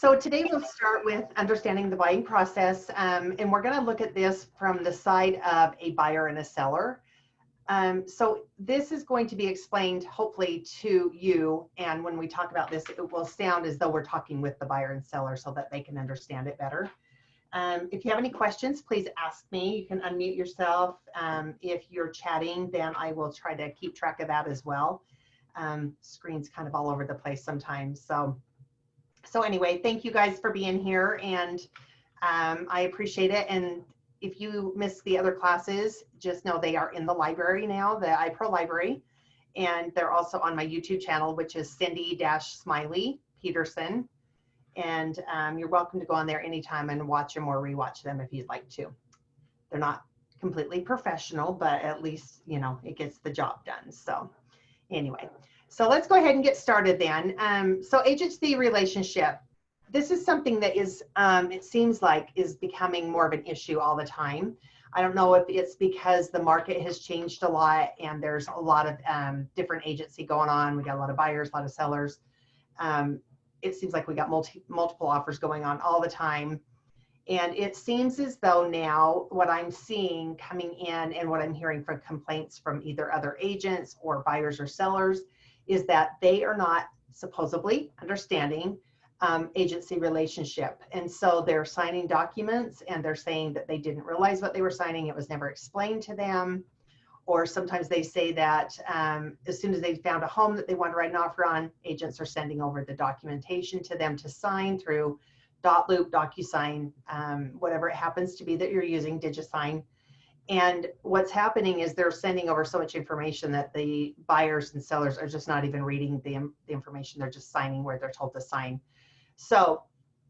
So today we'll start with understanding the buying process, and we're going to look at this from the side of a buyer and a seller. So this is going to be explained hopefully to you, and when we talk about this, it will sound as though we're talking with the buyer and seller so that they can understand it better. If you have any questions, please ask me. You can unmute yourself. If you're chatting, then I will try to keep track of that as well. Screen's kind of all over the place sometimes. So anyway, thank you guys for being here, and I appreciate it. And if you missed the other classes, just know they are in the library now, the iPro library, and they're also on my YouTube channel, which is Cindy-Smiley Peterson. And you're welcome to go on there anytime and watch them or rewatch them if you'd like to. They're not completely professional, but at least, you know, it gets the job done. So anyway. So let's go ahead and get started then. So agency relationship, this is something that is, it seems like is becoming more of an issue all the time. I don't know if it's because the market has changed a lot and there's a lot of different agency going on. We got a lot of buyers, a lot of sellers. It seems like we got multiple offers going on all the time. And it seems as though now what I'm seeing coming in and what I'm hearing from complaints from either other agents or buyers or sellers is that they are not supposedly understanding agency relationship. And so they're signing documents and they're saying that they didn't realize what they were signing. It was never explained to them. Or sometimes they say that as soon as they found a home that they want to write an offer on, agents are sending over the documentation to them to sign through Dotloop, DocuSign, whatever it happens to be that you're using, DigiSign. And what's happening is they're sending over so much information that the buyers and sellers are just not even reading the information. They're just signing where they're told to sign. So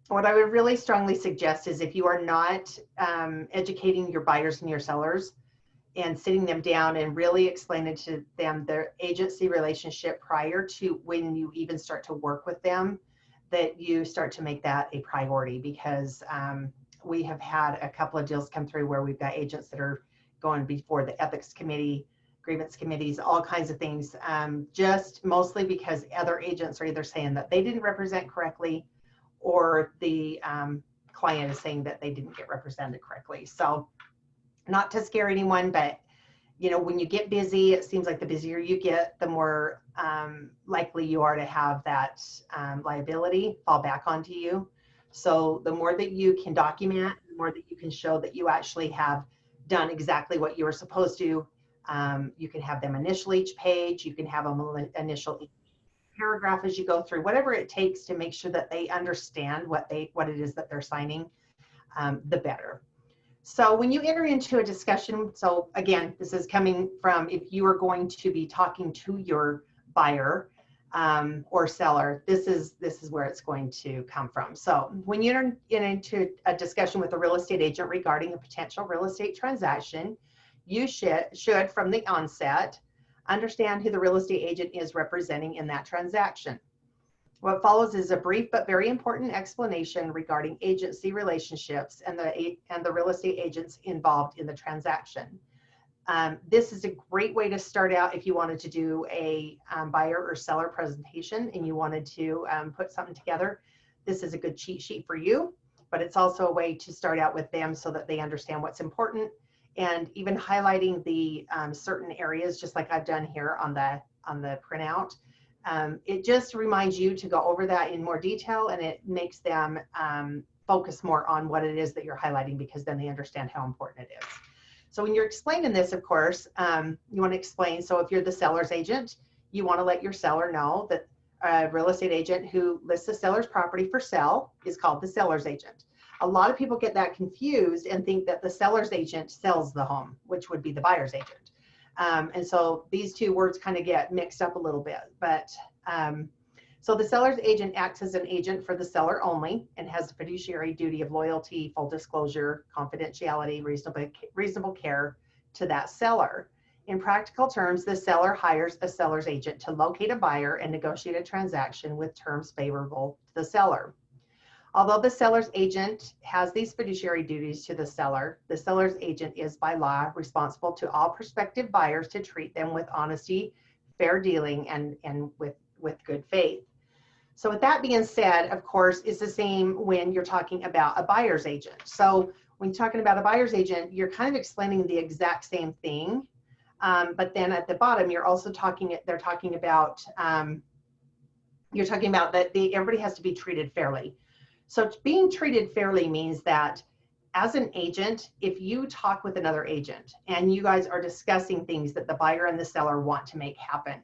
what I would really strongly suggest is if you are not educating your buyers and your sellers and sitting them down and really explaining to them their agency relationship prior to when you even start to work with them, that you start to make that a priority, because we have had a couple of deals come through where we've got agents that are going before the ethics committee, grievance committees, all kinds of things, just mostly because other agents are either saying that they didn't represent correctly or the client is saying that they didn't get represented correctly. So not to scare anyone, but you know, when you get busy, it seems like the busier you get, the more likely you are to have that liability fall back onto you. So the more that you can document, the more that you can show that you actually have done exactly what you were supposed to. You can have them initial each page. You can have them initial each paragraph as you go through, whatever it takes to make sure that they understand what it is that they're signing, the better. So when you enter into a discussion, so again, this is coming from if you are going to be talking to your buyer or seller, this is where it's going to come from. So when you enter into a discussion with a real estate agent regarding a potential real estate transaction, you should from the onset understand who the real estate agent is representing in that transaction. What follows is a brief but very important explanation regarding agency relationships and the real estate agents involved in the transaction. This is a great way to start out if you wanted to do a buyer or seller presentation and you wanted to put something together. This is a good cheat sheet for you, but it's also a way to start out with them so that they understand what's important, and even highlighting the certain areas, just like I've done here on the printout. It just reminds you to go over that in more detail, and it makes them focus more on what it is that you're highlighting, because then they understand how important it is. So when you're explaining this, of course, you want to explain, so if you're the seller's agent, you want to let your seller know that a real estate agent who lists the seller's property for sale is called the seller's agent. A lot of people get that confused and think that the seller's agent sells the home, which would be the buyer's agent. And so these two words kind of get mixed up a little bit, but so the seller's agent acts as an agent for the seller only and has the fiduciary duty of loyalty, full disclosure, confidentiality, reasonable care to that seller. In practical terms, the seller hires a seller's agent to locate a buyer and negotiate a transaction with terms favorable to the seller. Although the seller's agent has these fiduciary duties to the seller's agent is by law responsible to all prospective buyers to treat them with honesty, fair dealing, and with good faith. So with that being said, of course, it's the same when you're talking about a buyer's agent. So when you're talking about a buyer's agent, you're kind of explaining the exact same thing. But then at the bottom, you're also talking, they're talking about, you're talking about that everybody has to be treated fairly. So being treated fairly means that as an agent, if you talk with another agent and you guys are discussing things that the buyer and the seller want to make happen,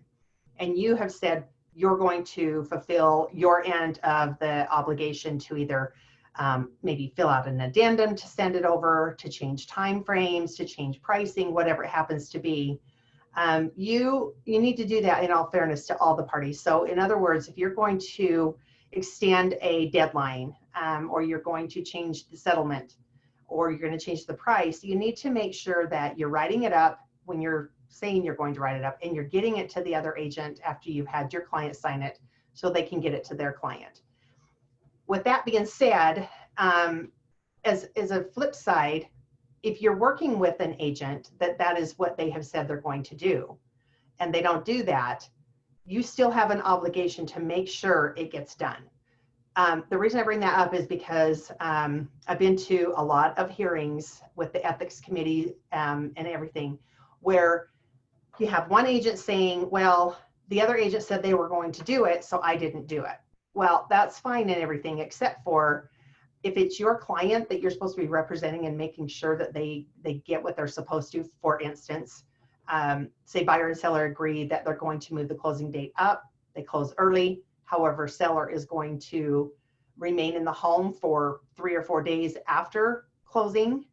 and you have said you're going to fulfill your end of the obligation to either maybe fill out an addendum to send it over, to change timeframes, to change pricing, whatever it happens to be, you need to do that in all fairness to all the parties. So in other words, if you're going to extend a deadline, or you're going to change the settlement, or you're going to change the price, you need to make sure that you're writing it up when you're saying you're going to write it up, and you're getting it to the other agent after you've had your client sign it so they can get it to their client. With that being said, as a flip side, if you're working with an agent that is what they have said they're going to do, and they don't do that, you still have an obligation to make sure it gets done. The reason I bring that up is because I've been to a lot of hearings with the ethics committee and everything, where you have one agent saying, well, the other agent said they were going to do it, so I didn't do it. Well, that's fine and everything, except for if it's your client that you're supposed to be representing and making sure that they get what they're supposed to. For instance, say buyer and seller agree that they're going to move the closing date up, they close early. However, seller is going to remain in the home for 3 or 4 days after closing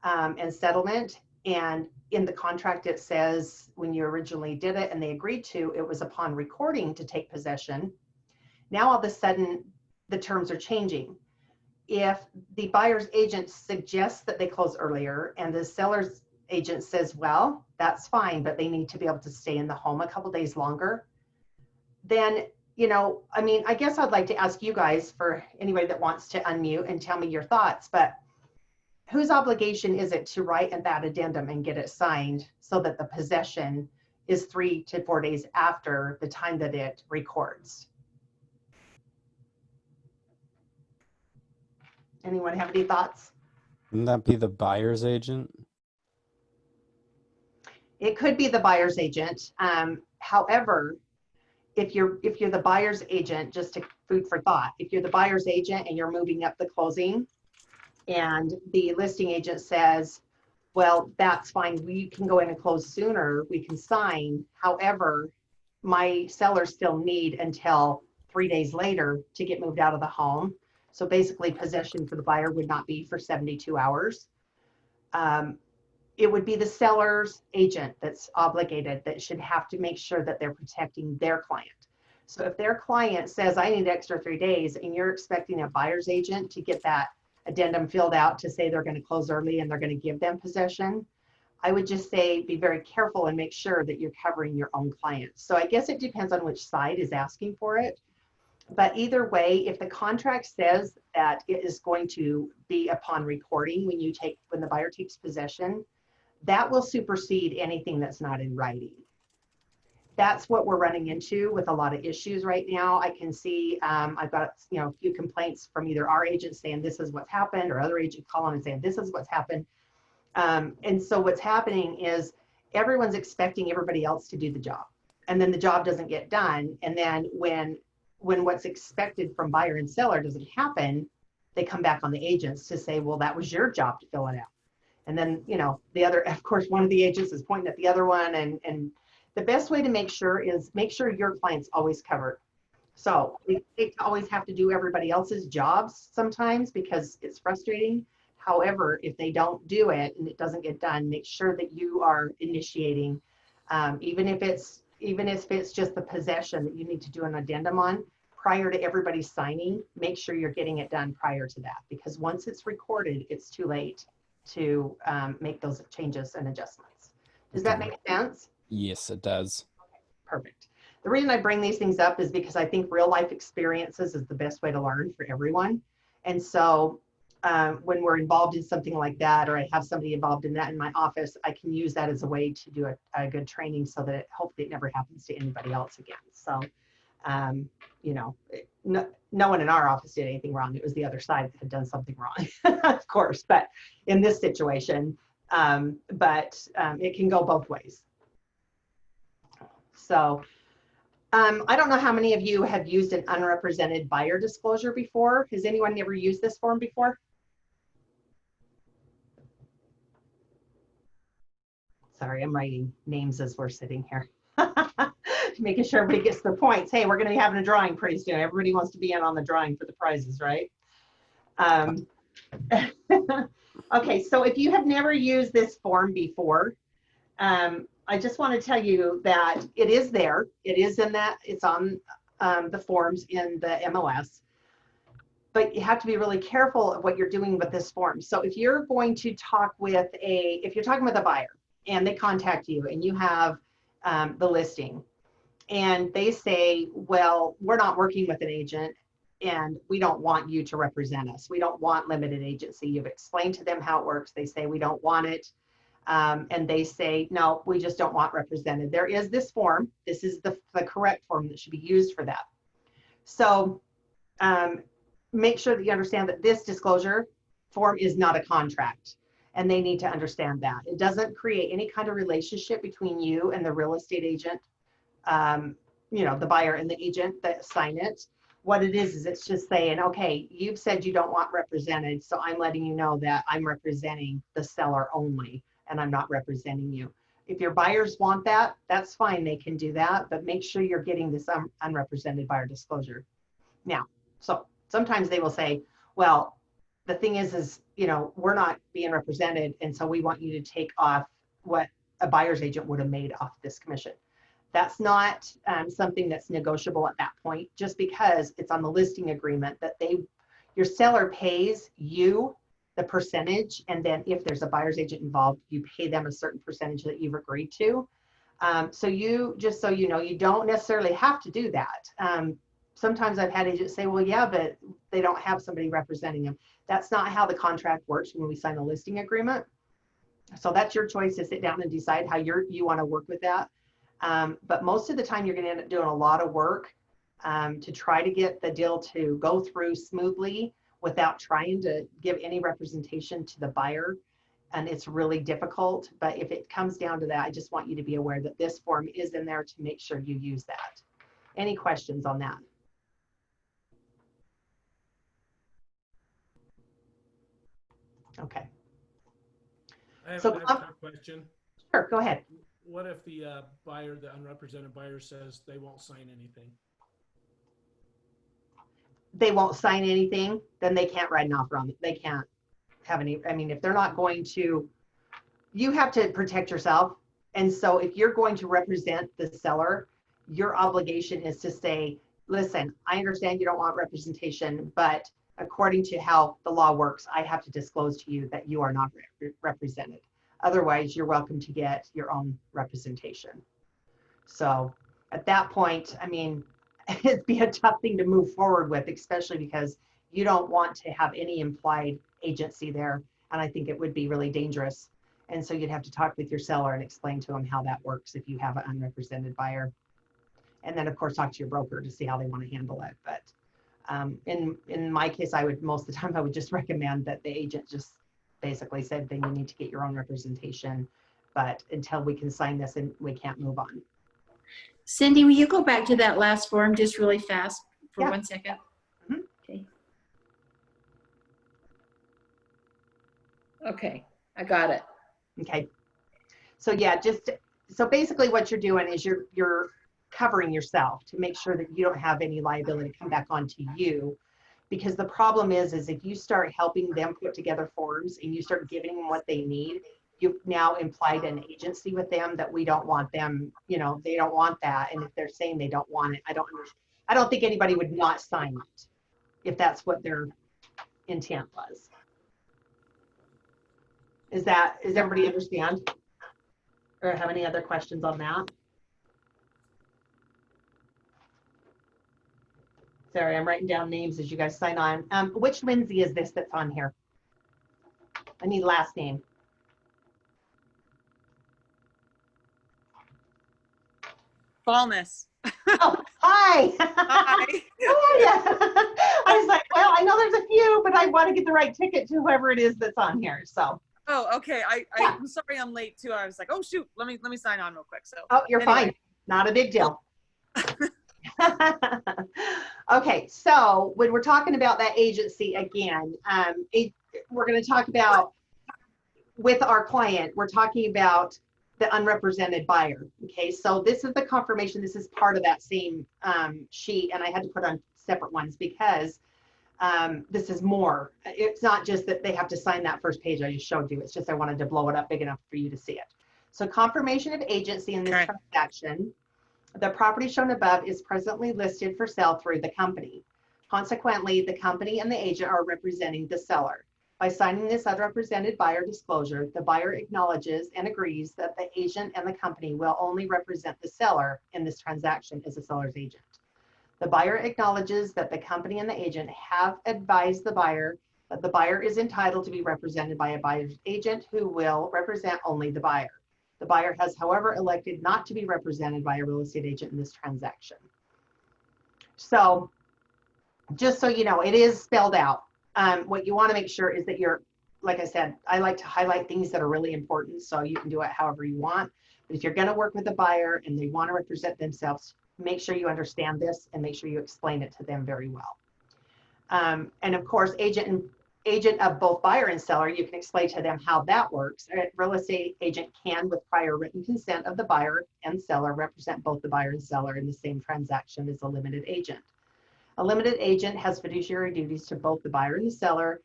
and settlement. And in the contract, it says when you originally did it and they agreed to, it was upon recording to take possession. Now, all of a sudden, the terms are changing. If the buyer's agent suggests that they close earlier and the seller's agent says, well, that's fine, but they need to be able to stay in the home a couple days longer, then, you know, I mean, I guess I'd like to ask you guys, for anybody that wants to unmute and tell me your thoughts, but whose obligation is it to write that addendum and get it signed so that the possession is 3 to 4 days after the time that it records? Anyone have any thoughts? Wouldn't that be the buyer's agent? It could be the buyer's agent. However, if you're the buyer's agent, just to food for thought, if you're the buyer's agent and you're moving up the closing, and the listing agent says, well, that's fine, we can go in and close sooner, we can sign. However, my sellers still need until 3 days later to get moved out of the home. So basically, possession for the buyer would not be for 72 hours. It would be the seller's agent that's obligated, that should have to make sure that they're protecting their client. So if their client says, I need extra 3 days, and you're expecting a buyer's agent to get that addendum filled out to say they're going to close early and they're going to give them possession, I would just say be very careful and make sure that you're covering your own clients. So I guess it depends on which side is asking for it. But either way, if the contract says that it is going to be upon recording when the buyer takes possession, that will supersede anything that's not in writing. That's what we're running into with a lot of issues right now. I can see I've got a few complaints from either our agents saying this is what's happened, or other agents calling and saying this is what's happened. And so what's happening is everyone's expecting everybody else to do the job, and then the job doesn't get done. And then when what's expected from buyer and seller doesn't happen, they come back on the agents to say, well, that was your job to fill it out. And then, the other, of course, one of the agents is pointing at the other one. And the best way to make sure your client's always covered. So they always have to do everybody else's jobs sometimes because it's frustrating. However, if they don't do it and it doesn't get done, make sure that you are initiating, even if it's just the possession that you need to do an addendum on prior to everybody signing. Make sure you're getting it done prior to that, because once it's recorded, it's too late to make those changes and adjustments. Does that make sense? Yes, it does. Okay, perfect. The reason I bring these things up is because I think real life experiences is the best way to learn for everyone. And so when we're involved in something like that, or I have somebody involved in that in my office, I can use that as a way to do a good training so that hopefully it never happens to anybody else again. So You know, no one in our office did anything wrong. It was the other side that had done something wrong, of course, but in this situation, it can go both ways. So I don't know how many of you have used an unrepresented buyer disclosure before. Has anyone ever used this form before? Sorry, I'm writing names as we're sitting here. Making sure everybody gets their points. Hey, we're going to be having a drawing pretty soon. Everybody wants to be in on the drawing for the prizes, right? Okay, so if you have never used this form before, I just want to tell you that it is there. It is in that, it's on the forms in the MLS. But you have to be really careful of what you're doing with this form. So if you're going to talk with if you're talking with a buyer and they contact you and you have the listing and they say, well, we're not working with an agent and we don't want you to represent us. We don't want limited agency. You've explained to them how it works. They say, we don't want it. And they say, no, we just don't want represented. There is this form. This is the correct form that should be used for that. So make sure that you understand that this disclosure form is not a contract, and they need to understand that. It doesn't create any kind of relationship between you and the real estate agent, you know, the buyer and the agent that sign it. What it is it's just saying, okay, you've said you don't want represented, so I'm letting you know that I'm representing the seller only, and I'm not representing you. If your buyers want that, that's fine, they can do that, but make sure you're getting this unrepresented buyer disclosure. Now, so sometimes they will say, well, the thing is, you know, we're not being represented, and so we want you to take off what a buyer's agent would have made off this commission. That's not something that's negotiable at that point, just because it's on the listing agreement that your seller pays you the percentage, and then if there's a buyer's agent involved, you pay them a certain percentage that you've agreed to. So just so you know, you don't necessarily have to do that. Sometimes I've had agents say, well, yeah, but they don't have somebody representing them. That's not how the contract works when we sign a listing agreement. So that's your choice to sit down and decide how you want to work with that. But most of the time you're going to end up doing a lot of work to try to get the deal to go through smoothly without trying to give any representation to the buyer. And it's really difficult. But if it comes down to that, I just want you to be aware that this form is in there to make sure you use that. Any questions on that? Okay. I have So, a quick question. Sure, go ahead. What if the buyer, the unrepresented buyer, says they won't sign anything? They won't sign anything, then they can't write an offer on it. They can't have any, I mean, if they're not going to, you have to protect yourself. And so if you're going to represent the seller, your obligation is to say, listen, I understand you don't want representation, but according to how the law works, I have to disclose to you that you are not represented. Otherwise, you're welcome to get your own representation. So at that point, I mean, it'd be a tough thing to move forward with, especially because you don't want to have any implied agency there. And I think it would be really dangerous. And so you'd have to talk with your seller and explain to them how that works if you have an unrepresented buyer. And then of course, talk to your broker to see how they want to handle it. But in my case, most of the time, I would just recommend that the agent just basically said, then you need to get your own representation. But until we can sign this, and we can't move on. Cindy, will you go back to that last form just really fast for 1 second? Mm-hmm. Okay. Okay, I got it. Okay. So yeah, so basically what you're doing is you're covering yourself to make sure that you don't have any liability come back onto you. Because the problem is if you start helping them put together forms and you start giving them what they need, you've now implied an agency with them that we don't want them, you know, they don't want that. And if they're saying they don't want it, I don't think anybody would not sign it if that's what their intent was. Does everybody understand? Or have any other questions on that? Sorry, I'm writing down names as you guys sign on. Which Lindsay is this that's on here? I need last name. Fallness. Oh, Hi. Hi. How are you? I was like, well, I know there's a few, but I want to get the right ticket to whoever it is that's on here. So, Oh, okay. Yeah. I'm sorry I'm late too. I was like, oh shoot, let me sign on real quick. So oh, you're anyway. fine. Not a big deal. Okay, so when we're talking about that agency again, we're going to talk about with our client, we're talking about the unrepresented buyer. Okay, so this is the confirmation. This is part of that same sheet, and I had to put on separate ones because this is more. It's not just that they have to sign that first page I just showed you. It's just I wanted to blow it up big enough for you to see it. So confirmation of agency in this Okay. transaction. The property shown above is presently listed for sale through the company. Consequently, the company and the agent are representing the seller. By signing this unrepresented buyer disclosure, the buyer acknowledges and agrees that the agent and the company will only represent the seller in this transaction as the seller's agent. The buyer acknowledges that the company and the agent have advised the buyer that the buyer is entitled to be represented by a buyer's agent who will represent only the buyer. The buyer has, however, elected not to be represented by a real estate agent in this transaction. So just so you know, it is spelled out. What you want to make sure is that you're, like I said, I like to highlight things that are really important, so you can do it however you want. But if you're going to work with a buyer and they want to represent themselves, make sure you understand this and make sure you explain it to them very well. And of course, agent of both buyer and seller, you can explain to them how that works. A real estate agent can, with prior written consent of the buyer and seller, represent both the buyer and seller in the same transaction as a limited agent. A limited agent has fiduciary duties to both the buyer and the seller,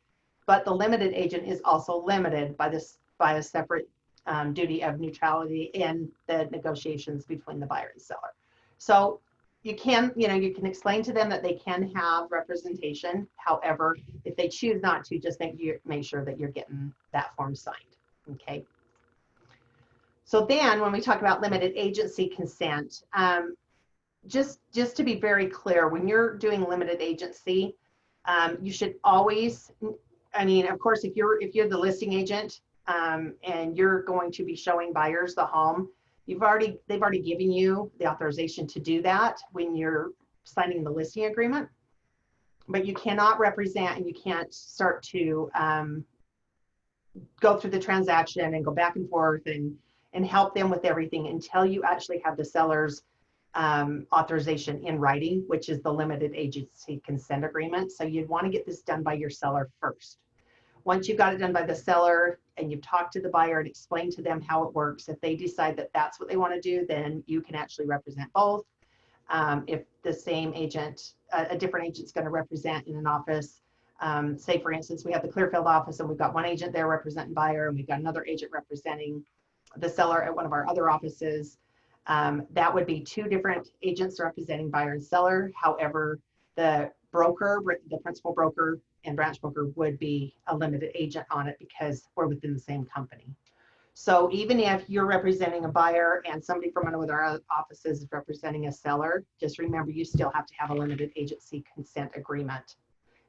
but the limited agent is also limited by a separate duty of neutrality in the negotiations between the buyer and seller. So you can explain to them that they can have representation. However, if they choose not to, just make sure that you're getting that form signed. Okay. So then when we talk about limited agency consent, just to be very clear, when you're doing limited agency, you should always, I mean, of course, if you're the listing agent and you're going to be showing buyers the home, they've already given you the authorization to do that when you're signing the listing agreement, but you cannot represent and you can't start to go through the transaction and go back and forth and help them with everything until you actually have the seller's authorization in writing, which is the limited agency consent agreement. So you'd want to get this done by your seller first. Once you've got it done by the seller and you've talked to the buyer and explained to them how it works, if they decide that that's what they want to do, then you can actually represent both. If the same agent, a different agent's going to represent in an office, say for instance, we have the Clearfield office and we've got one agent there representing buyer and we've got another agent representing the seller at one of our other offices, that would be two different agents representing buyer and seller. However, the broker, the principal broker and branch broker would be a limited agent on it because we're within the same company. So even if you're representing a buyer and somebody from one of our offices is representing a seller, just remember you still have to have a limited agency consent agreement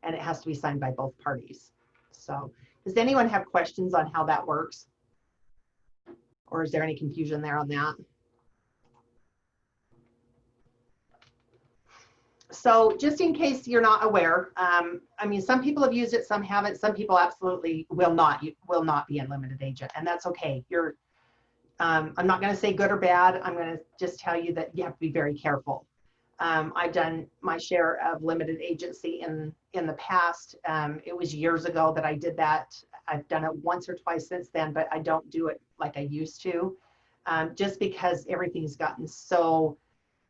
and it has to be signed by both parties. So does anyone have questions on how that works? Or is there any confusion there on that? So just in case you're not aware, I mean, some people have used it, some haven't. Some people absolutely will not be a limited agent, and that's okay. I'm not going to say good or bad. I'm going to just tell you that you have to be very careful. I've done my share of limited agency in the past. It was years ago that I did that. I've done it once or twice since then, but I don't do it like I used to, just because everything's gotten so.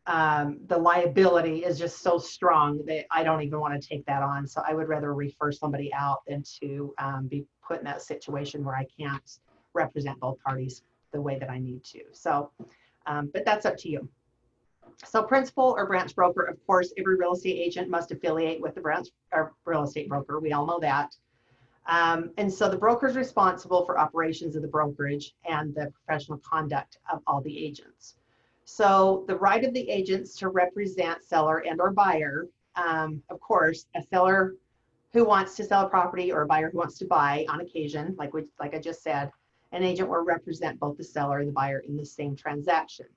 The liability is just so strong that I don't even want to take that on. So I would rather refer somebody out than to be put in that situation where I can't represent both parties the way that I need to. So, but that's up to you. So principal or branch broker, of course, every real estate agent must affiliate with the branch or real estate broker. We all know that. And so the broker is responsible for operations of the brokerage and the professional conduct of all the agents. So the right of the agents to represent seller and or buyer, of course, a seller who wants to sell a property or a buyer who wants to buy on occasion, like I just said, an agent will represent both the seller and the buyer in the same transaction.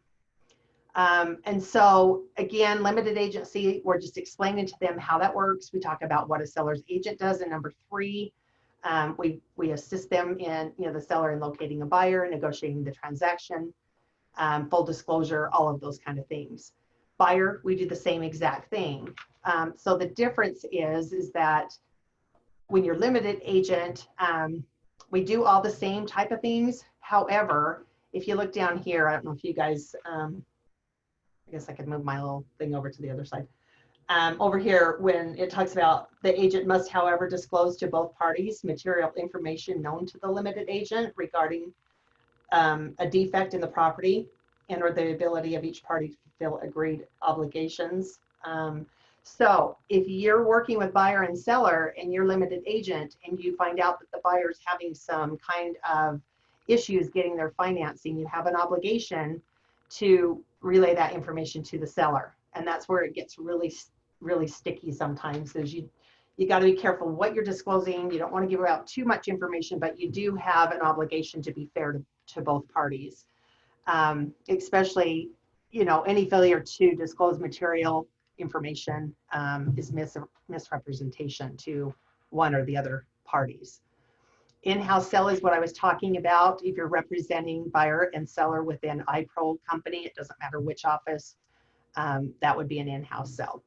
And so again, limited agency, we're just explaining to them how that works. We talk about what a seller's agent does. And number three, we assist them in, the seller in locating a buyer, negotiating the transaction, full disclosure, all of those kind of things. Buyer, we do the same exact thing. So the difference is that when you're limited agent, we do all the same type of things. However, if you look down here, I don't know if you guys, I guess I could move my little thing over to the other side. Over here, when it talks about the agent must, however, disclose to both parties material information known to the limited agent regarding a defect in the property and or the ability of each party to fulfill agreed obligations. So if you're working with buyer and seller and you're limited agent and you find out that the buyer's having some kind of issues getting their financing, you have an obligation to relay that information to the seller. And that's where it gets really, really sticky sometimes, is you got to be careful what you're disclosing. You don't want to give out too much information, but you do have an obligation to be fair to both parties. Especially, any failure to disclose material information is misrepresentation to one or the other parties. In-house sell is what I was talking about. If you're representing buyer and seller within iPro company, it doesn't matter which office, that would be an in-house sell.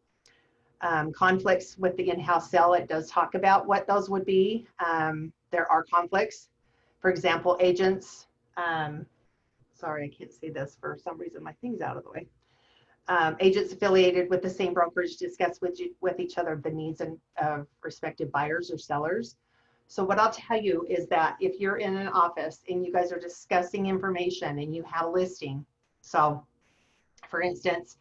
Conflicts with the in-house sell, it does talk about what those would be. There are conflicts. For example, agents, sorry, I can't see this for some reason, my thing's out of the way. Agents affiliated with the same brokerage discuss with each other the needs of respective buyers or sellers. So what I'll tell you is that if you're in an office and you guys are discussing information and you have a listing, so for instance,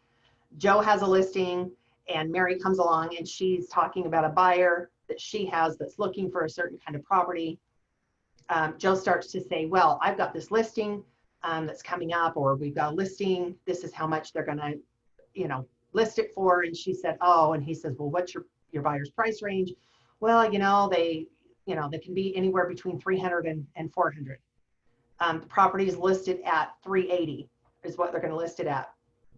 Joe has a listing and Mary comes along and she's talking about a buyer that she has that's looking for a certain kind of property. Joe starts to say, well, I've got this listing that's coming up, or we've got a listing, this is how much they're gonna, list it for. And she said, oh, and he says, well, what's your buyer's price range? Well, they can be anywhere between 300 and 400. The property is listed at 380 is what they're going to list it at.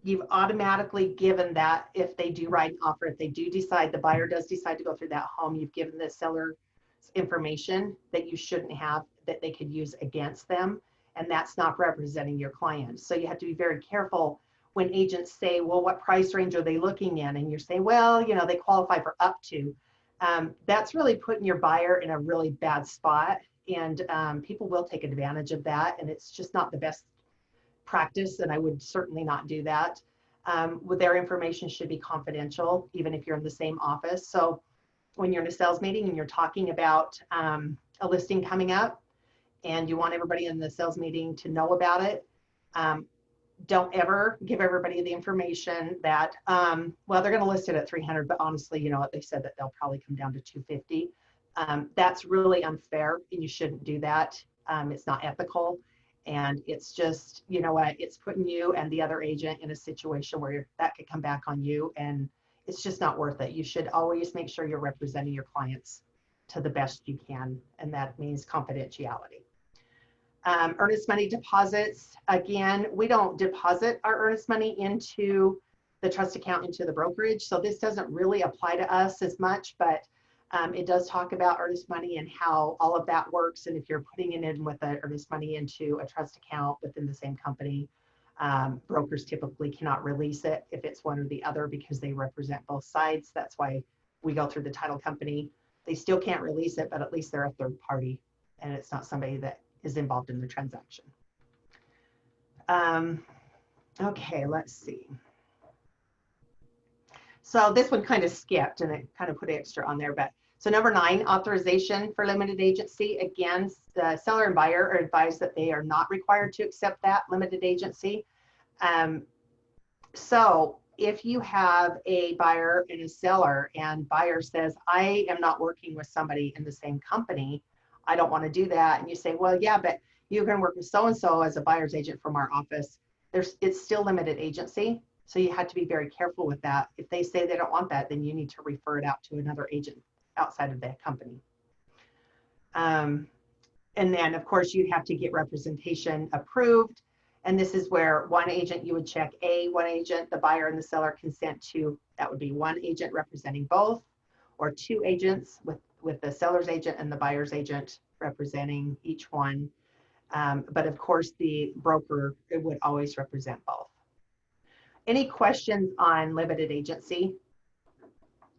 You've automatically given that, if they do write an offer, if they do decide, the buyer does decide to go through that home, you've given the seller information that you shouldn't have, that they could use against them. And that's not representing your client. So you have to be very careful when agents say, well, what price range are they looking in? And you're saying, well, they qualify for up to. That's really putting your buyer in a really bad spot, and people will take advantage of that, and it's just not the best practice, and I would certainly not do that. With their information should be confidential, even if you're in the same office. So when you're in a sales meeting and you're talking about a listing coming up and you want everybody in the sales meeting to know about it, don't ever give everybody the information that, well, they're going to list it at 300, but honestly, they said that they'll probably come down to 250. That's really unfair, and you shouldn't do that. It's not ethical, and it's just, it's putting you and the other agent in a situation where that could come back on you, and it's just not worth it. You should always make sure you're representing your clients to the best you can, and that means confidentiality. Earnest money deposits, again, we don't deposit our earnest money into the trust account, into the brokerage. So this doesn't really apply to us as much, but it does talk about earnest money and how all of that works. And if you're putting it in with the earnest money into a trust account within the same company, brokers typically cannot release it if it's one or the other, because they represent both sides. That's why we go through the title company. They still can't release it, but at least they're a third party and it's not somebody that is involved in the transaction. Okay, let's see. So this one kind of skipped and it kind of put extra on there, but so number 9, authorization for limited agency. Again, the seller and buyer are advised that they are not required to accept that limited agency. So if you have a buyer and a seller, and buyer says, I am not working with somebody in the same company, I don't want to do that. And you say, well, yeah, but you can work with so-and-so as a buyer's agent from our office. It's still limited agency. So you have to be very careful with that. If they say they don't want that, then you need to refer it out to another agent outside of that company. And then of course you have to get representation approved. And this is where one agent, you would check A, one agent, the buyer and the seller consent to, that would be one agent representing both, or two agents with the seller's agent and the buyer's agent representing each one. But of course, the broker, it would always represent both. Any questions on limited agency?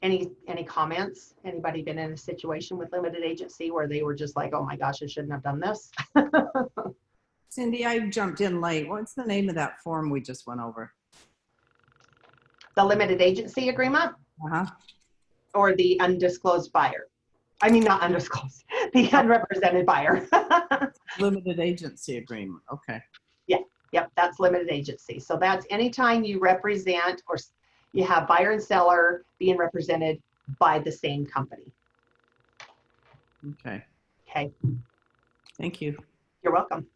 Any comments? Anybody been in a situation with limited agency where they were just like, oh my gosh, I shouldn't have done this? Cindy, I jumped in late. What's the name of that form we just went over? The limited agency agreement Uh-huh. or the undisclosed buyer? I mean, not undisclosed, the unrepresented buyer. Limited agency agreement. Okay. Yep, that's limited agency. So that's anytime you represent or you have buyer and seller being represented by the same company. Okay. Okay, Thank you. you're welcome.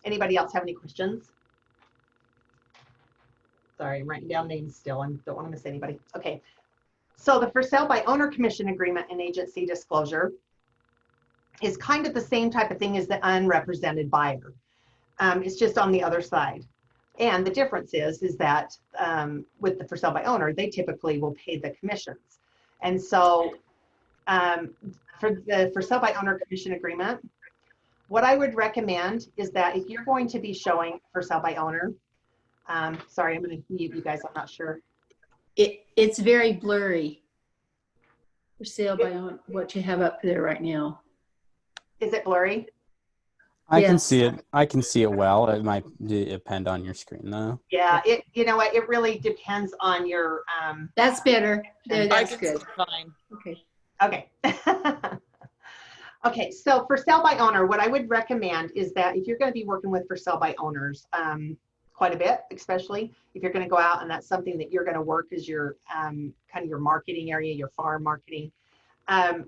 Anybody else have any questions? Sorry, I'm writing down names still and don't want to miss anybody. Okay, so the for sale by owner commission agreement and agency disclosure is kind of the same type of thing as the unrepresented buyer. It's just on the other side. And the difference is that with the for sale by owner, they typically will pay the commissions. And so for the for sale by owner commission agreement, what I would recommend is that if you're going to be showing for sale by owner, sorry, I'm going to mute you guys. I'm not sure. It's very blurry. For sale by what you have up there right now. Is it blurry? I can Yes. see it. I can see it well. It might depend on your screen though. Yeah, you know what? It really depends on your, That's better. There, I that's can good. see fine. Okay. okay. Okay, so for sale by owner, what I would recommend is that if you're going to be working with for sale by owners quite a bit, especially if you're going to go out and that's something that you're going to work as your kind of your marketing area, your farm marketing.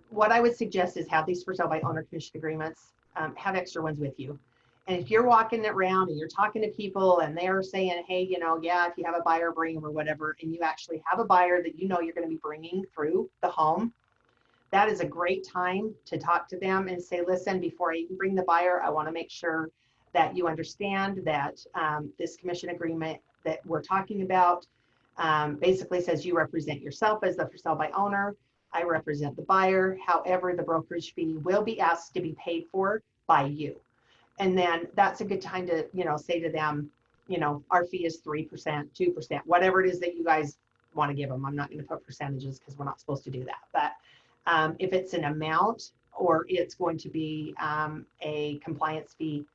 What I would suggest is have these for sale by owner commission agreements, have extra ones with you. And if you're walking around and you're talking to people and they're saying, hey, you know, yeah, if you have a buyer, bring them or whatever, and you actually have a buyer that you know you're going to be bringing through the home, that is a great time to talk to them and say, listen, before I even bring the buyer, I want to make sure that you understand that this commission agreement that we're talking about basically says you represent yourself as the for sale by owner. I represent the buyer. However, the brokerage fee will be asked to be paid for by you. And then that's a good time to, you know, say to them, you know, our fee is 3%, 2%, whatever it is that you guys want to give them. I'm not going to put percentages because we're not supposed to do that. But if it's an amount or it's going to be a compliance fee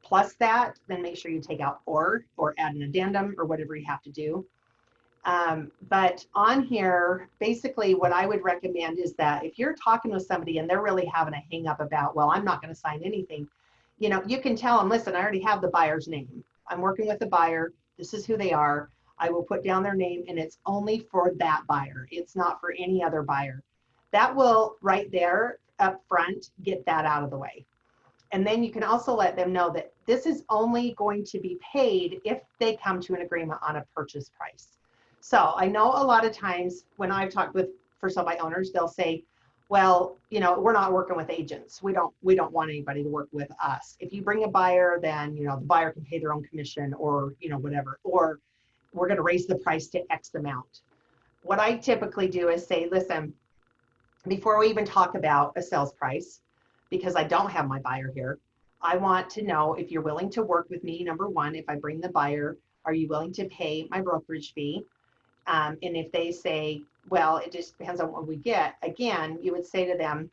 plus that, then make sure you take out or add an addendum or whatever you have to do. But on here, basically what I would recommend is that if you're talking with somebody and they're really having a hang up about, well, I'm not going to sign anything, you know, you can tell them, listen, I already have the buyer's name. I'm working with the buyer. This is who they are. I will put down their name and it's only for that buyer. It's not for any other buyer. That will right there up front, get that out of the way. And then you can also let them know that this is only going to be paid if they come to an agreement on a purchase price. So I know a lot of times when I've talked with for sale by owners, they'll say, well, you know, we're not working with agents. We don't want anybody to work with us. If you bring a buyer, then, you know, the buyer can pay their own commission or, you know, whatever, or we're going to raise the price to X amount. What I typically do is say, listen, before we even talk about a sales price, because I don't have my buyer here, I want to know if you're willing to work with me. Number one, if I bring the buyer, are you willing to pay my brokerage fee? And if they say, well, it just depends on what we get, again, you would say to them,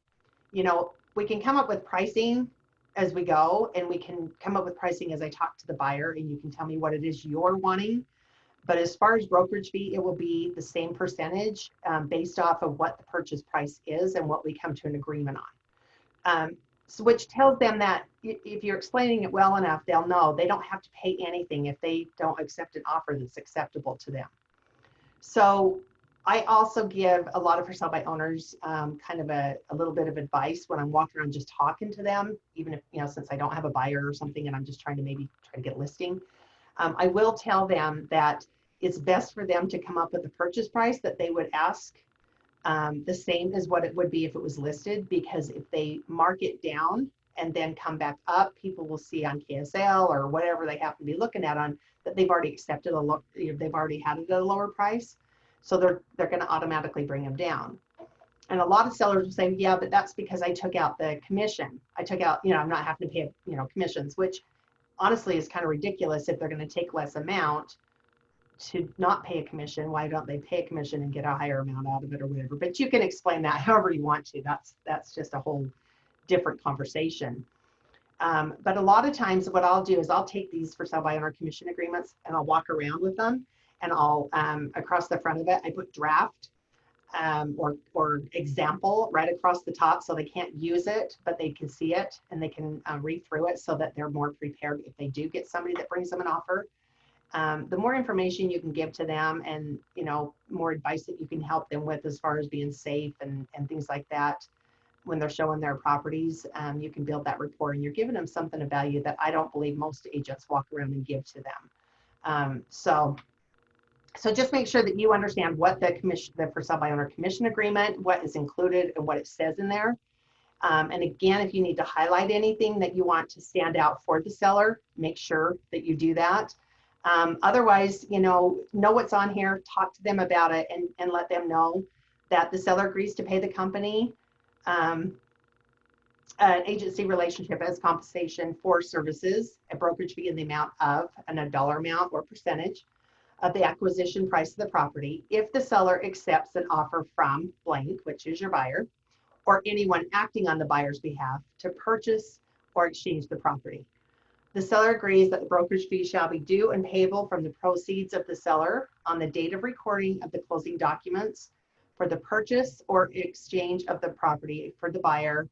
you know, we can come up with pricing as we go, and we can come up with pricing as I talk to the buyer, and you can tell me what it is you're wanting. But as far as brokerage fee, it will be the same percentage based off of what the purchase price is and what we come to an agreement on. So which tells them that if you're explaining it well enough, they'll know they don't have to pay anything if they don't accept an offer that's acceptable to them. So I also give a lot of for sale by owners kind of a little bit of advice when I'm walking around just talking to them, even if, you know, since I don't have a buyer or something and I'm just trying to maybe try to get a listing. I will tell them that it's best for them to come up with a purchase price that they would ask the same as what it would be if it was listed, because if they mark it down and then come back up, people will see on KSL or whatever they happen to be looking at on that they've already accepted they've already had it at a lower price. So they're going to automatically bring them down. And a lot of sellers will say, yeah, but that's because I took out the commission. I took out, I'm not having to pay, commissions, which honestly is kind of ridiculous. If they're going to take less amount to not pay a commission, why don't they pay a commission and get a higher amount out of it or whatever? But you can explain that however you want to. That's just a whole different conversation. But a lot of times what I'll do is I'll take these for sale by owner commission agreements and I'll walk around with them, and I'll across the front of it, I put draft or example right across the top, so they can't use it, but they can see it and they can read through it so that they're more prepared if they do get somebody that brings them an offer. The more information you can give to them, and more advice that you can help them with as far as being safe and things like that when they're showing their properties, you can build that rapport, and you're giving them something of value that I don't believe most agents walk around and give to them. So just make sure that you understand what the for sale by owner commission agreement, what is included and what it says in there. And again, if you need to highlight anything that you want to stand out for the seller, make sure that you do that. Otherwise, know what's on here, talk to them about it, and let them know that the seller agrees to pay the company an agency relationship as compensation for services, a brokerage fee in the amount of, and a dollar amount or percentage of the acquisition price of the property if the seller accepts an offer from blank, which is your buyer, or anyone acting on the buyer's behalf to purchase or exchange the property. The seller agrees that the brokerage fee shall be due and payable from the proceeds of the seller on the date of recording of the closing documents for the purchase or exchange of the property for the buyer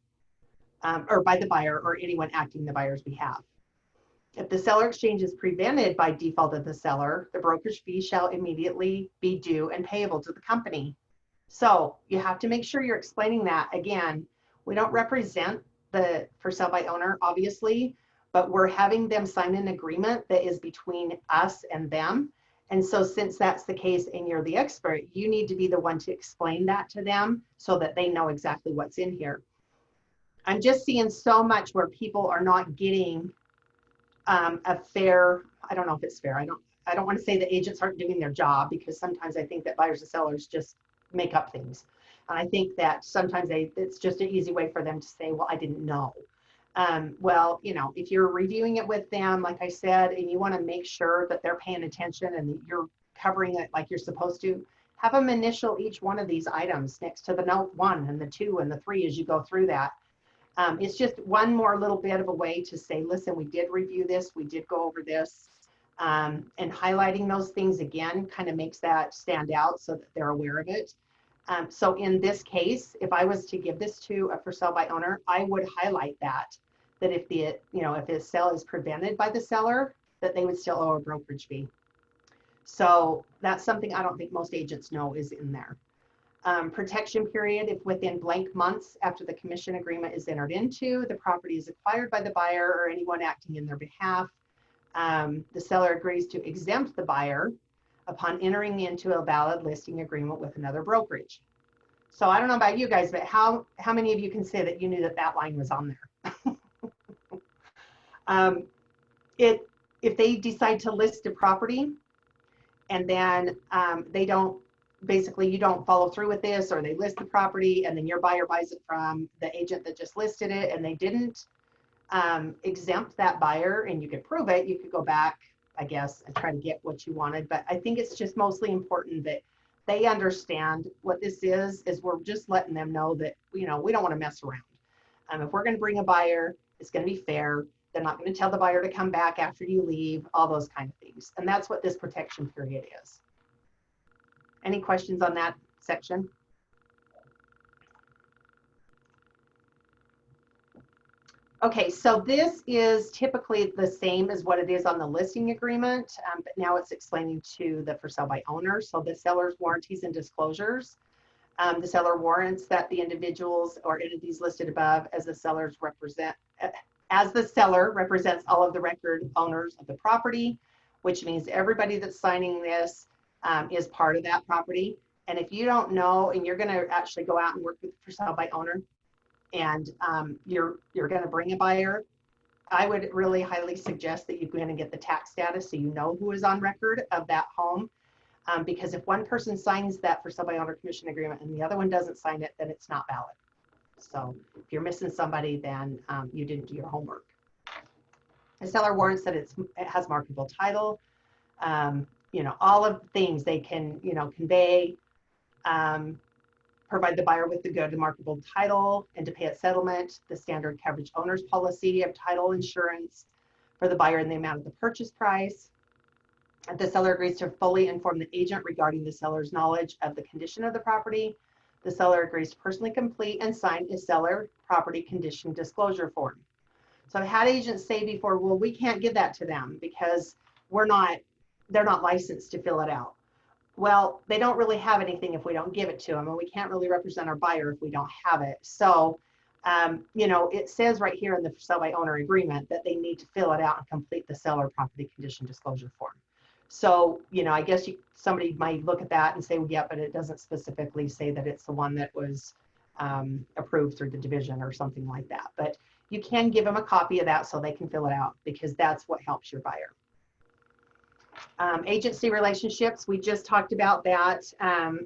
or by the buyer or anyone acting on the buyer's behalf. If the seller exchange is prevented by default of the seller, the brokerage fee shall immediately be due and payable to the company. So you have to make sure you're explaining that. Again, we don't represent the for sale by owner, obviously, but we're having them sign an agreement that is between us and them. And so since that's the case and you're the expert, you need to be the one to explain that to them so that they know exactly what's in here. I'm just seeing so much where people are not getting a fair, I don't know if it's fair. I don't want to say the agents aren't doing their job, because sometimes I think that buyers and sellers just make up things. And I think that sometimes it's just an easy way for them to say, well, I didn't know. Well, if you're reviewing it with them, like I said, and you want to make sure that they're paying attention and that you're covering it like you're supposed to, have them initial each one of these items next to the note 1 and the 2 and the 3 as you go through that. It's just one more little bit of a way to say, listen, we did review this, we did go over this, and highlighting those things again kind of makes that stand out so that they're aware of it. So in this case, if I was to give this to a for sale by owner, I would highlight that if the sale is prevented by the seller, that they would still owe a brokerage fee. So that's something I don't think most agents know is in there. Protection period, if within blank months after the commission agreement is entered into, the property is acquired by the buyer or anyone acting in their behalf, the seller agrees to exempt the buyer upon entering into a valid listing agreement with another brokerage. So I don't know about you guys, but how many of you can say that you knew that line was on there? If they decide to list a property and then they don't, basically you don't follow through with this, or they list the property and then your buyer buys it from the agent that just listed it and they didn't exempt that buyer, and you could prove it, you could go back, I guess, and try to get what you wanted. But I think it's just mostly important that they understand what this is we're just letting them know that, we don't want to mess around. If we're going to bring a buyer, it's going to be fair. They're not going to tell the buyer to come back after you leave, all those kind of things. And that's what this protection period is. Any questions on that section? Okay, so this is typically the same as what it is on the listing agreement, but now it's explaining to the for sale by owner. So the seller's warranties and disclosures. The seller warrants that the individuals or entities listed above as the seller represents all of the record owners of the property, which means everybody that's signing this is part of that property. And if you don't know, and you're going to actually go out and work with for sale by owner, and you're going to bring a buyer, I would really highly suggest that you go in and get the tax status so you know who is on record of that home. Because if one person signs that for sale by owner commission agreement and the other one doesn't sign it, then it's not valid. So if you're missing somebody, then you didn't do your homework. The seller warrants that it has marketable title. You know, all of the things they can, you know, convey, provide the buyer with the good marketable title and to pay at settlement, the standard coverage owner's policy of title insurance for the buyer in the amount of the purchase price. The seller agrees to fully inform the agent regarding the seller's knowledge of the condition of the property. The seller agrees to personally complete and sign a seller property condition disclosure form. So I've had agents say before, well, we can't give that to them because they're not licensed to fill it out. Well, they don't really have anything if we don't give it to them, and we can't really represent our buyer if we don't have it. So, you know, it says right here in the sell by owner agreement that they need to fill it out and complete the seller property condition disclosure form. So, you know, I guess somebody might look at that and say, well, yeah, but it doesn't specifically say that it's the one that was approved through the division or something like that. But you can give them a copy of that so they can fill it out because that's what helps your buyer. Agency relationships, we just talked about that.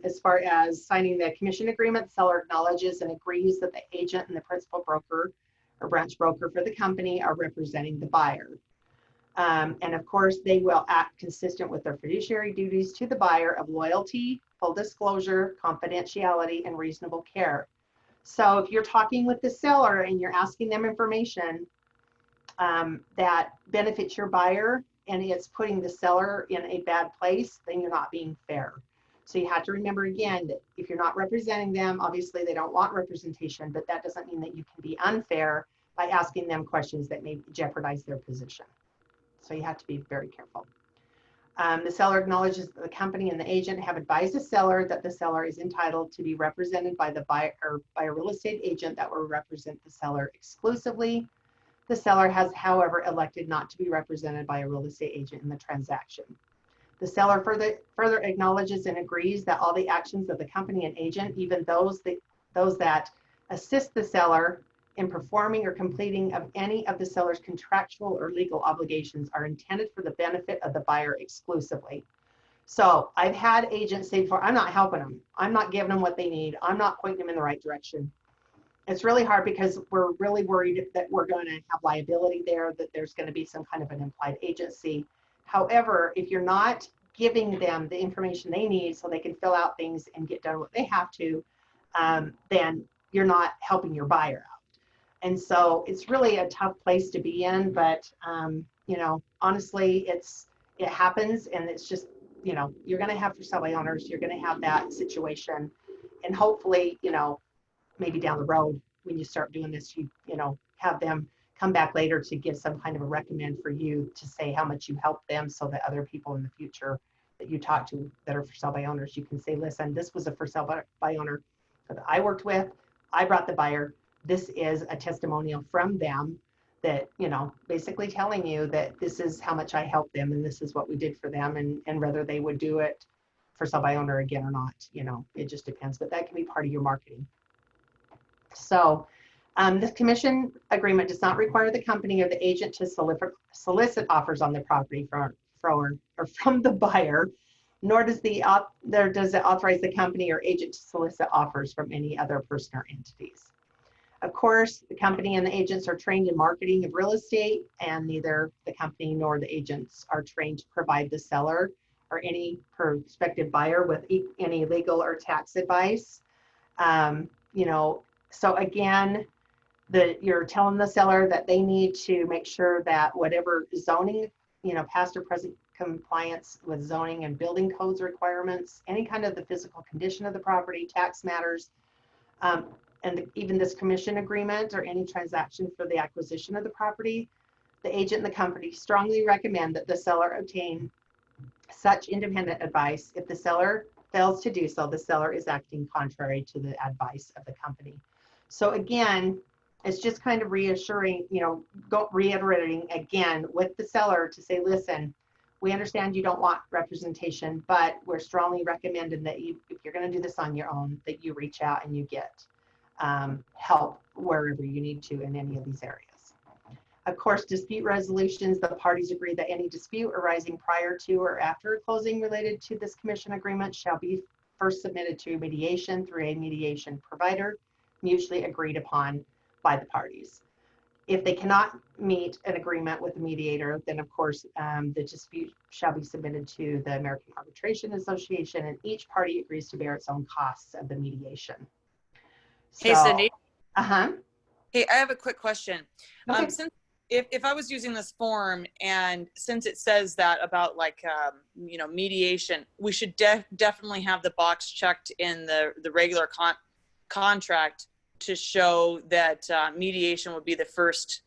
As far as signing the commission agreement, seller acknowledges and agrees that the agent and the principal broker or branch broker for the company are representing the buyer. And of course, they will act consistent with their fiduciary duties to the buyer of loyalty, full disclosure, confidentiality, and reasonable care. So if you're talking with the seller and you're asking them information that benefits your buyer and it's putting the seller in a bad place, then you're not being fair. So you have to remember again that if you're not representing them, obviously they don't want representation, but that doesn't mean that you can be unfair by asking them questions that may jeopardize their position. So you have to be very careful. The seller acknowledges that the company and the agent have advised the seller that the seller is entitled to be represented by the buyer or by a real estate agent that will represent the seller exclusively. The seller has, however, elected not to be represented by a real estate agent in the transaction. The seller further acknowledges and agrees that all the actions of the company and agent, even those that assist the seller in performing or completing of any of the seller's contractual or legal obligations, are intended for the benefit of the buyer exclusively. So I've had agents say before, I'm not helping them. I'm not giving them what they need. I'm not pointing them in the right direction. It's really hard because we're really worried that we're going to have liability there, that there's going to be some kind of an implied agency. However, if you're not giving them the information they need so they can fill out things and get done what they have to, then you're not helping your buyer out. And so it's really a tough place to be in, but you know, honestly, it happens, and it's just, you know, you're going to have for sale by owners, you're going to have that situation, and hopefully, you know, maybe down the road when you start doing this, you know, have them come back later to give some kind of a recommend for you to say how much you helped them, so that other people in the future that you talk to that are for sale by owners, you can say, listen, this was a for sale by owner that I worked with. I brought the buyer. This is a testimonial from them that, you know, basically telling you that this is how much I helped them and this is what we did for them, and whether they would do it for sale by owner again or not, you know, it just depends, but that can be part of your marketing. So this commission agreement does not require the company or the agent to solicit offers on the property from the buyer, nor does it authorize the company or agent to solicit offers from any other person or entities. Of course, the company and the agents are trained in marketing of real estate, and neither the company nor the agents are trained to provide the seller or any prospective buyer with any legal or tax advice. You know, so again, you're telling the seller that they need to make sure that whatever zoning, you know, past or present compliance with zoning and building codes requirements, any kind of the physical condition of the property, tax matters, and even this commission agreement or any transaction for the acquisition of the property, the agent and the company strongly recommend that the seller obtain such independent advice. If the seller fails to do so, the seller is acting contrary to the advice of the company. So again, it's just kind of reassuring, you know, reiterating again with the seller to say, listen, we understand you don't want representation, but we're strongly recommending that if you're going to do this on your own, that you reach out and you get help wherever you need to in any of these areas. Of course, dispute resolutions, the parties agree that any dispute arising prior to or after closing related to this commission agreement shall be first submitted to mediation through a mediation provider mutually agreed upon by the parties. If they cannot meet an agreement with the mediator, then of course the dispute shall be submitted to the American Arbitration Association, and each party agrees to bear its own costs of the mediation. Hey, Cindy. Hey, I have a quick question. Okay. Since if I was using this form, and since it says that about like mediation, we should definitely have the box checked in the regular contract to show that mediation would be the first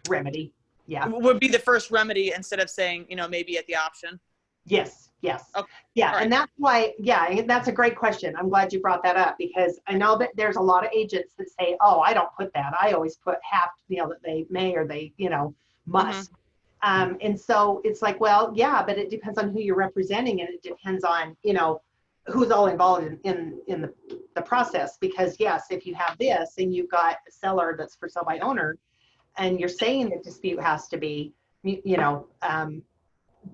Remedy. Yeah. would be the first remedy, instead of saying maybe at the option. Yes. Yes. Okay. Yeah. All right. And that's why, yeah, that's a great question. I'm glad you brought that up, because I know that there's a lot of agents that say, oh, I don't put that. I always put half, that they may, or they, must. And so it's like, well, yeah, but it depends on who you're representing, and it depends on, who's all involved in the process. Because yes, if you have this and you've got a seller that's for sale by owner, and you're saying the dispute has to be,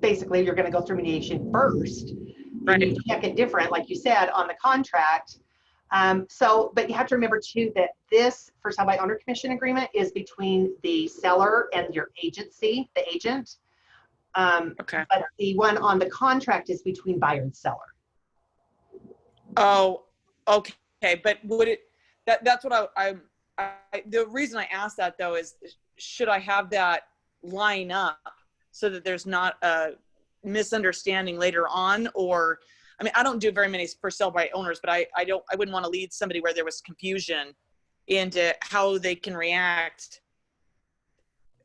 basically you're going to go through mediation first. Right. And you check it different, like you said, on the contract. But you have to remember too that this for sale by owner commission agreement is between the seller and your agency, the agent. Okay. But the one on the contract is between buyer and seller. Oh, okay. But would it? That's what I the reason I asked that though is, should I have that line up so that there's not a misunderstanding later on? Or, I mean, I don't do very many for sale by owners, but I wouldn't want to lead somebody where there was confusion into how they can react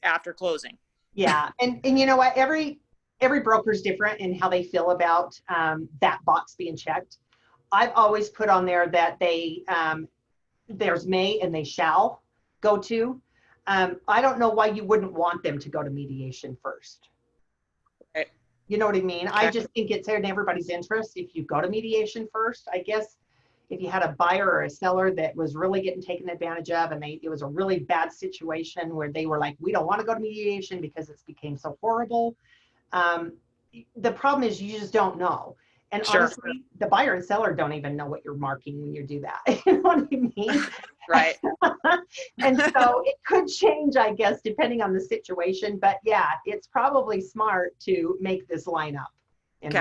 after closing. Yeah, and you know what? Every broker's different in how they feel about that box being checked. I've always put on there that they there's may and they shall go to. I don't know why you wouldn't want them to go to mediation first. Right. You know what I mean? Okay. I just think it's in everybody's interest if you go to mediation first. I guess if you had a buyer or a seller that was really getting taken advantage of, and it was a really bad situation where they were like, we don't want to go to mediation because it's became so horrible. The problem is you just don't know. And Sure. honestly, the buyer and seller don't even know what you're marking when you do that. You know what I mean? Right. And so it could change, I guess, depending on the situation. But yeah, it's probably smart to make this line up, in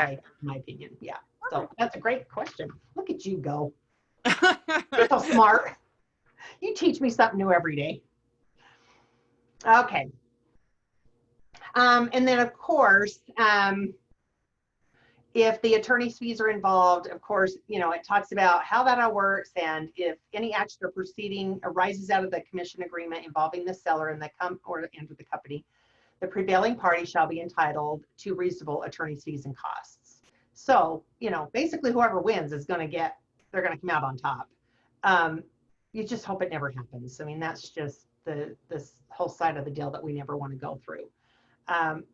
my opinion. Yeah. So that's a great question. Look at you go. You're so smart. You teach me something new every day. Okay. And then of course, if the attorney's fees are involved, of course, it talks about how that all works, and if any action or proceeding arises out of the commission agreement involving the seller and the company, the prevailing party shall be entitled to reasonable attorney's fees and costs. So, basically whoever wins is they're going to come out on top. You just hope it never happens. I mean, that's just this whole side of the deal that we never want to go through.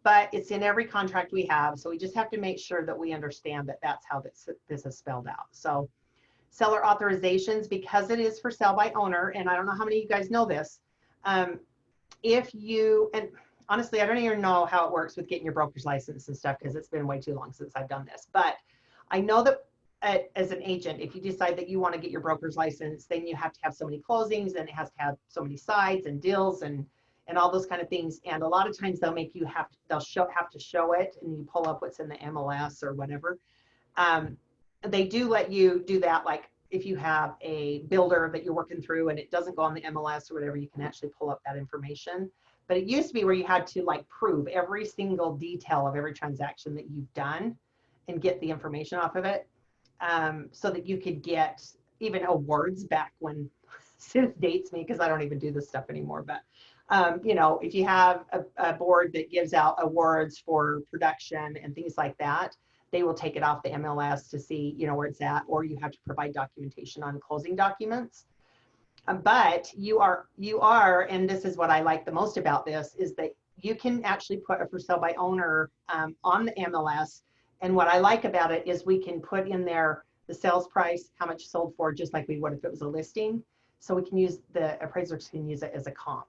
But it's in every contract we have. So we just have to make sure that we understand that that's how this is spelled out. So seller authorizations, because it is for sale by owner, and I don't know how many of you guys know this. And honestly, I don't even know how it works with getting your broker's license and stuff, because it's been way too long since I've done this. But I know that as an agent, if you decide that you want to get your broker's license, then you have to have so many closings, and it has to have so many sides and deals and all those kind of things. And a lot of times they'll make you have to show it, and you pull up what's in the MLS or whatever. They do let you do that. Like if you have a builder that you're working through and it doesn't go on the MLS or whatever, you can actually pull up that information. But it used to be where you had to prove every single detail of every transaction that you've done and get the information off of it, so that you could get even awards back when Sid dates me, because I don't even do this stuff anymore. But if you have a board that gives out awards for production and things like that, they will take it off the MLS to see, where it's at, or you have to provide documentation on closing documents. But you are, and this is what I like the most about this, is that you can actually put a for sale by owner on the MLS. And what I like about it is we can put in there the the sales price, how much sold for, just like we would if it was a listing. So we can use, the appraisers can use it as a comp.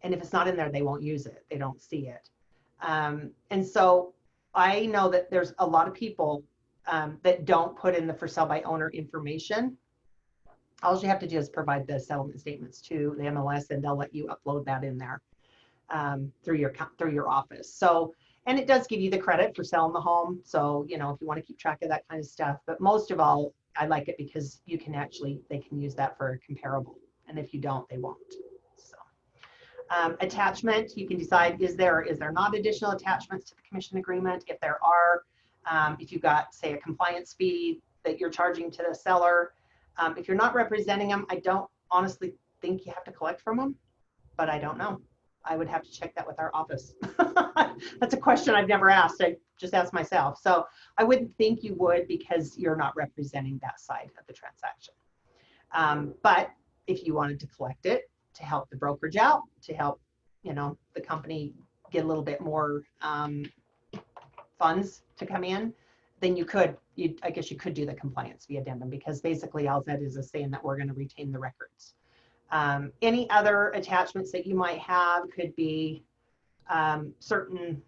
And if it's not in there, they won't use it. They don't see it. And so I know that there's a lot of people that don't put in the for sale by owner information. All you have to do is provide the settlement statements to the MLS, and they'll let you upload that in there through your office. So, and it does give you the credit for selling the home. So, you know, if you want to keep track of that kind of stuff, but most of all, I like it because you can actually, they can use that for a comparable. And if you don't, they won't. So, attachment, you can decide, is there or is there not additional attachments to the commission agreement? If there are, if you've got, say, a compliance fee that you're charging to the seller, if you're not representing them, I don't honestly think you have to collect from them, but I don't know. I would have to check that with our office. That's a question I've never asked. I just asked myself. So I wouldn't think you would, because you're not representing that side of the transaction. But if you wanted to collect it to help the brokerage out, to help, you know, the company get a little bit more funds to come in, then you could, I guess you could do the compliance fee addendum, because basically all that is saying that we're going to retain the records. Any other attachments that you might have could be certain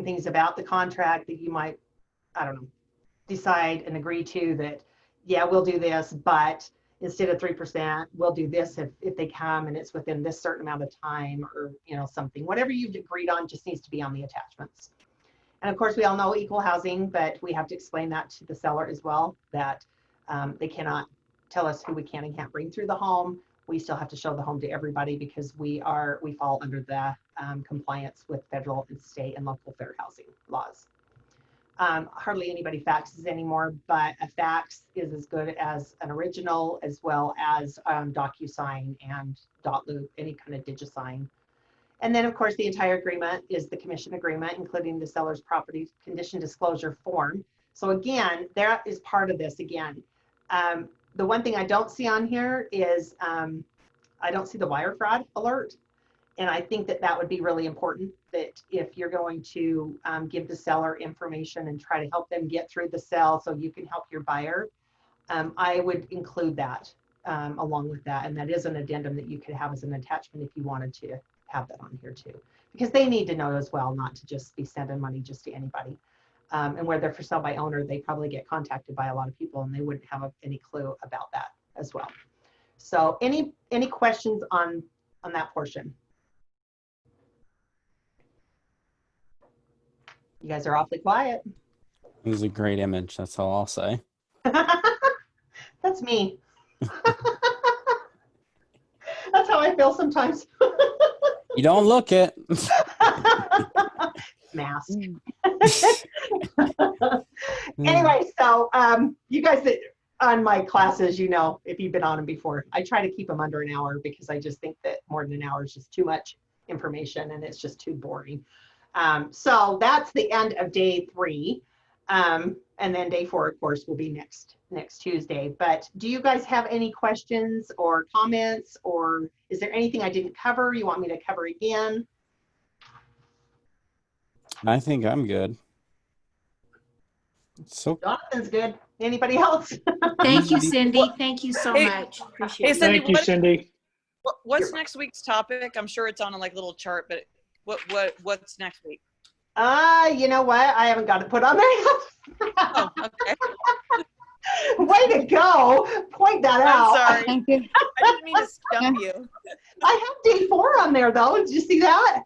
things about the contract that you might, I don't know, decide and agree to that, yeah, we'll do this, but instead of 3%, we'll do this if they come and it's within this certain amount of time, or, you know, something. Whatever you've agreed on just needs to be on the attachments. And of course, we all know equal housing, but we have to explain that to the seller as well, that they cannot tell us who we can and can't bring through the home. We still have to show the home to everybody, because we fall under the compliance with federal and state and local fair housing laws. Hardly anybody faxes anymore, but a fax is as good as an original, as well as DocuSign and .loop, any kind of DigiSign. And then, of course, the entire agreement is the commission agreement, including the seller's property condition disclosure form. So again, that is part of this again. The one thing I don't see on here is I don't see the wire fraud alert. And I think that that would be really important, that if you're going to give the seller information and try to help them get through the sale so you can help your buyer, I would include that along with that. And that is an addendum that you could have as an attachment if you wanted to have that on here too, because they need to know as well, not to just be sending money just to anybody. And where they're for sale by owner, they probably get contacted by a lot of people, and they wouldn't have any clue about that as well. So any questions on that portion? You guys are awfully quiet. It was a great image. That's all I'll say. That's me. That's how I feel sometimes. You don't look it. Mask. Anyway, so you guys that on my classes, you know, if you've been on them before, I try to keep them under an hour, because I just think that more than an hour is just too much information and it's just too boring. So that's the end of day 3. And then day 4, of course, will be next Tuesday. But do you guys have any questions or comments, or is there anything I didn't cover you want me to cover again? I think I'm good. So Jonathan's good. Anybody else? Thank you, Cindy. Thank you so much. Appreciate Hey, it. Cindy, Thank you, Cindy. what's next week's topic? I'm sure it's on a like little chart, but what's next week? You know what? I haven't got it put on there yet. Oh, okay. Way to go. Point that out. I'm sorry. I didn't mean to stump you. I have day 4 on there though. Did you see that?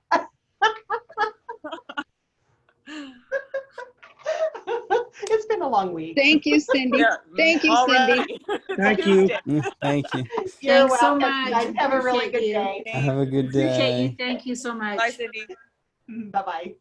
It's been a long week. Thank you, Cindy. Yeah. Thank you, All Cindy. right. Thank you. thank you. You're Thanks so welcome. much. Guys, have a really good Appreciate day. Have a good Appreciate you. day. Thank you so much. Bye, Cindy. Bye-bye.